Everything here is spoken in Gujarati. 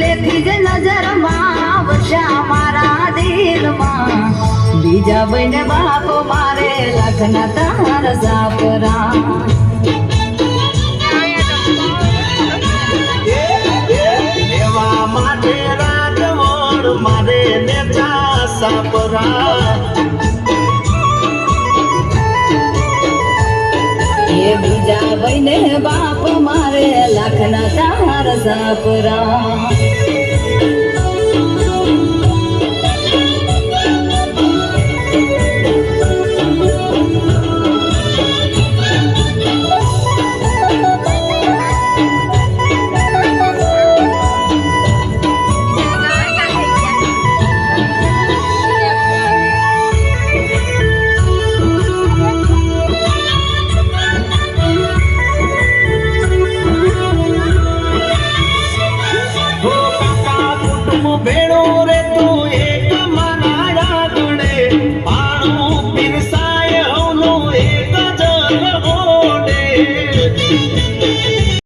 પહેલેથી જ નજરમાં વસ્યા મારા દિલમાં બીજા બને બાપ મારે લખના તાર સાપરા એવા માટે રાજવણ મારે નેતા સાપરા એ બીજા બને બાપ મારે લખના તાર સાપરા ભેણો